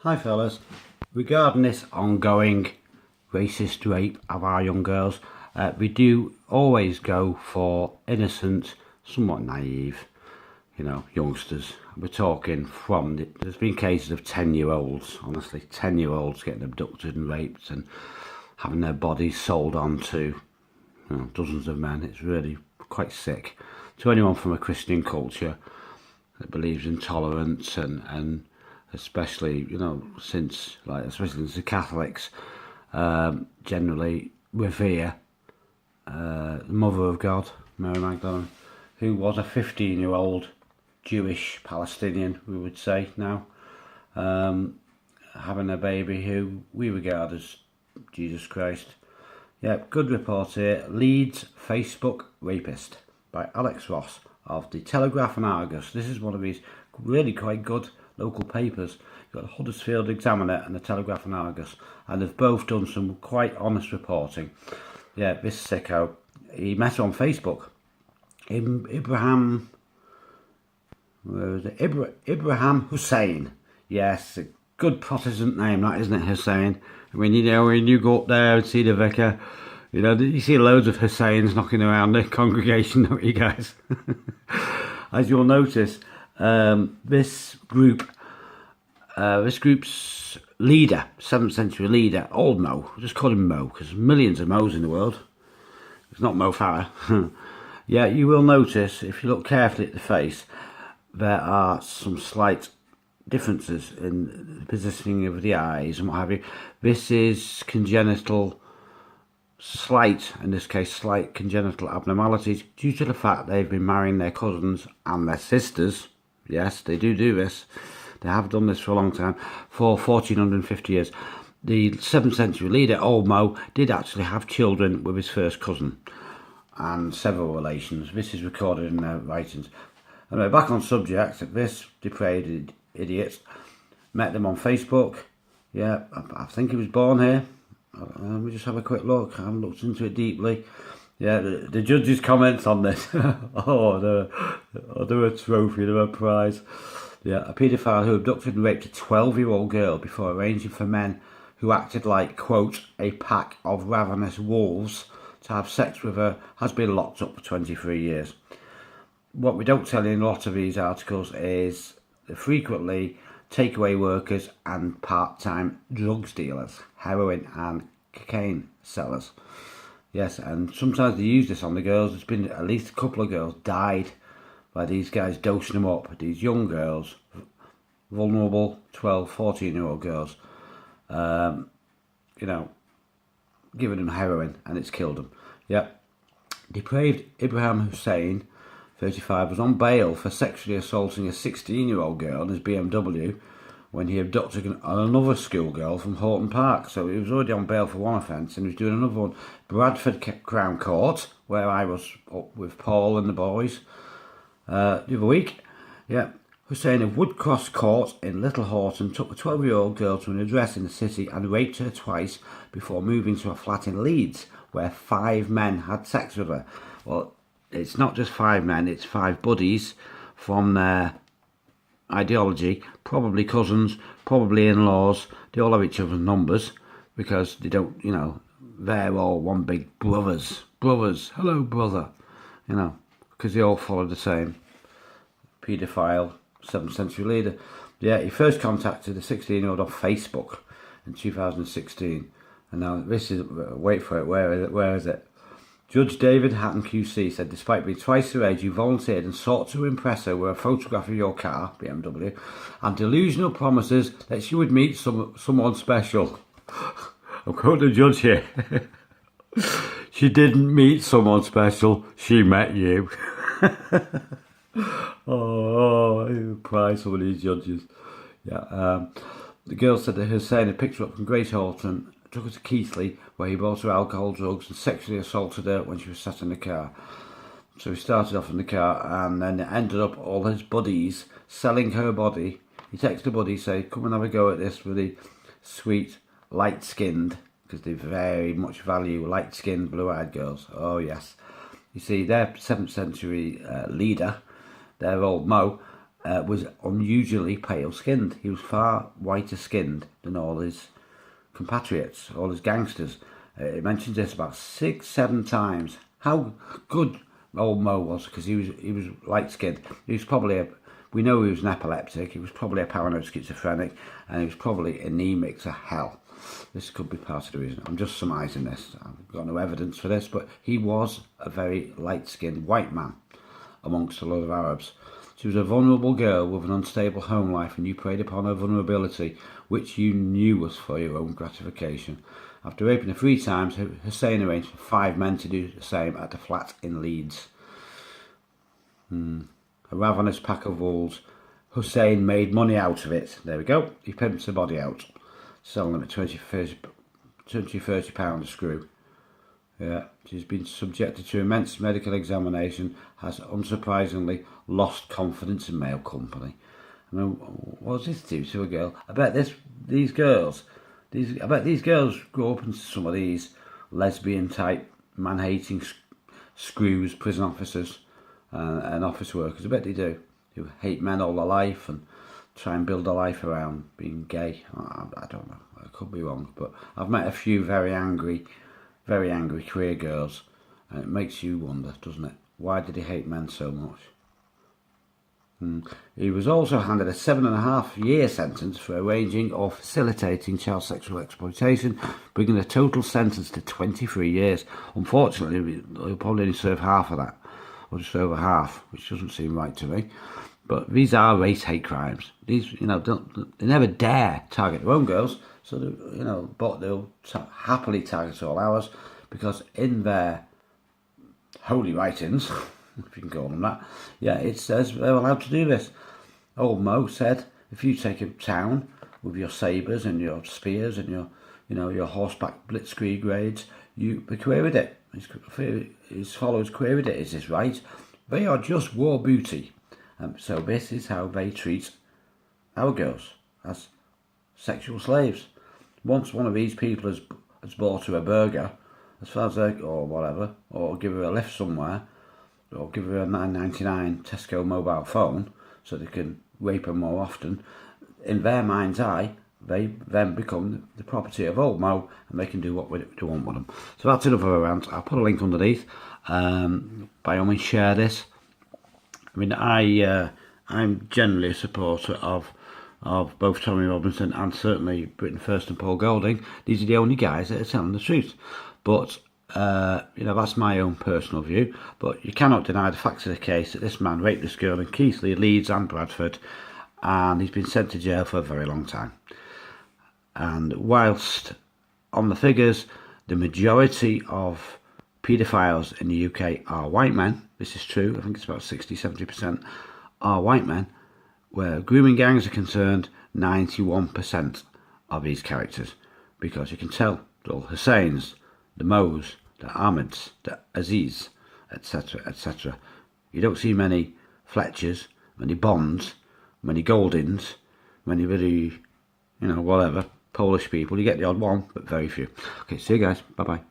Hi fellas, regarding this ongoing racist rape of our young girls, we do always go for innocent, somewhat naive, youngsters. We're talking there's been cases of 10-year-olds, honestly, 10-year-olds getting abducted and raped and having their bodies sold on to dozens of men. It's really quite sick. To anyone from a Christian culture that believes in tolerance and especially since the Catholics generally revere the Mother of God, Mary Magdalene, who was a 15-year-old Jewish Palestinian, we would say now, having a baby who we regard as Jesus Christ. Yeah, good report here. Leeds Facebook rapist by Alex Ross of the Telegraph and Argus. This is one of his really quite good local papers. You've got the Huddersfield Examiner and the Telegraph and Argus, and they've both done some quite honest reporting. Yeah, this sicko, he met her on Facebook. Ibrahim Hussein. Yes, a good Protestant name, that, isn't it, Hussein? I mean, when you go up there and see the vicar, you see loads of Husseins knocking around the congregation, don't you guys? As you'll notice, this group's leader, 7th century leader, old Mo, we'll just call him Mo, because there's millions of Mo's in the world. It's not Mo Farah. Yeah, you will notice, if you look carefully at the face, there are some slight differences in the positioning of the eyes and what have you. This is slight congenital abnormalities due to the fact they've been marrying their cousins and their sisters. Yes, they do this. They have done this for a long time, for 1450 years. The 7th century leader, old Mo, did actually have children with his first cousin and several relations. This is recorded in their writings. Anyway, back on subject, this depraved idiot met them on Facebook. Yeah, I think he was born here. Let me just have a quick look. I haven't looked into it deeply. Yeah, the judge's comments on this. They're a trophy, they're a prize. Yeah, a paedophile who abducted and raped a 12-year-old girl before arranging for men who acted like, quote, a pack of ravenous wolves to have sex with her has been locked up for 23 years. What we don't tell you in a lot of these articles is they're frequently takeaway workers and part-time drugs dealers, heroin and cocaine sellers. Yes, and sometimes they use this on the girls. There's been at least a couple of girls died by these guys dosing them up. These young girls, vulnerable 12, 14-year-old girls, giving them heroin, and it's killed them. Yep. Depraved Ibrahim Hussein, 35, was on bail for sexually assaulting a 16-year-old girl in his BMW when he abducted another schoolgirl from Horton Park. So he was already on bail for one offence and he was doing another one. Bradford Crown Court, where I was up with Paul and the boys the other week. Yeah. Hussein of Woodcross Court in Little Horton took a 12-year-old girl to an address in the city and raped her twice before moving to a flat in Leeds, where 5 men had sex with her. Well, it's not just 5 men, it's 5 buddies from their ideology, probably cousins, probably in-laws. They all have each other's numbers because they don't, they're all one big brothers. Hello, brother. Because they all follow the same paedophile 7th century leader. Yeah, he first contacted the 16-year-old on Facebook in 2016. And now this is, wait for it, where is it? Judge David Hatton QC said despite being twice her age, you volunteered and sought to impress her with a photograph of your car, BMW, and delusional promises that she would meet someone special. I'm quoting the judge here. She didn't meet someone special, she met you. I prize some of these judges. Yeah. The girl said that Hussein had picked her up from Great Horton, took her to Keighley, where he bought her alcohol, drugs, and sexually assaulted her when she was sat in the car. So he started off in the car, and then it ended up all his buddies selling her body. He texted a buddy, say, come and have a go at this really sweet, light-skinned, because they very much value light-skinned, blue-eyed girls. Oh, yes. You see, their 7th century leader, their old Mo, was unusually pale skinned. He was far whiter skinned than all his compatriots, all his gangsters. It mentions this about 6-7 times. How good old Mo was, because he was light skinned. He was probably we know he was an epileptic. He was probably a paranoid schizophrenic, and he was probably anemic to hell. This could be part of the reason. I'm just surmising this. I've got no evidence for this, but he was a very light-skinned white man amongst a lot of Arabs. She was a vulnerable girl with an unstable home life, and you preyed upon her vulnerability, which you knew was for your own gratification. After raping her 3 times, Hussein arranged for 5 men to do the same at a flat in Leeds. A ravenous pack of wolves. Hussein made money out of it. There we go. He pimps the body out, selling them at £20-30 a screw. Yeah, she's been subjected to immense medical examination, has unsurprisingly lost confidence in male company. I mean, what does this do to a girl? I bet these girls grow up into some of these lesbian type, man-hating screws, prison officers and office workers. I bet they do. Who hate men all their life and try and build a life around being gay. I don't know. I could be wrong, but I've met a few very angry queer girls, and it makes you wonder, doesn't it? Why did he hate men so much? He was also handed a 7.5-year sentence for arranging or facilitating child sexual exploitation, bringing the total sentence to 23 years. Unfortunately, he'll probably only serve half of that, or just over half, which doesn't seem right to me. But these are race hate crimes. These, they never dare target their own girls, so but they'll happily target all ours, because in their holy writings, if you can call them that, yeah, it says they're allowed to do this. Old Mo said, if you take a town with your sabres and your spears and your horseback blitzkrieg raids, you queried it. His followers queried it. Is this right? They are just war booty. So this is how they treat our girls, as sexual slaves. Once one of these people has bought her a burger, as far as or whatever, or give her a lift somewhere, or give her a £9.99 Tesco mobile phone so they can rape her more often, in their mind's eye, they then become the property of old Mo, and they can do what they want with them. So that's another rant. I'll put a link underneath. By all means, share this. I mean, I'm generally a supporter of both Tommy Robinson and certainly Britain First and Paul Golding. These are the only guys that are telling the truth. But that's my own personal view. But you cannot deny the facts of the case that this man raped this girl in Keighley, Leeds and Bradford, and he's been sent to jail for a very long time. And whilst on the figures, the majority of paedophiles in the UK are white men, this is true, I think it's about 60-70% are white men, where grooming gangs are concerned, 91% of these characters, because you can tell the Husseins, the Mo's, the Ahmeds, the Aziz, etc., etc. You don't see many Fletchers, many Bonds, many Goldings, many really, whatever, Polish people. You get the odd one, but very few. Okay, see you guys. Bye-bye.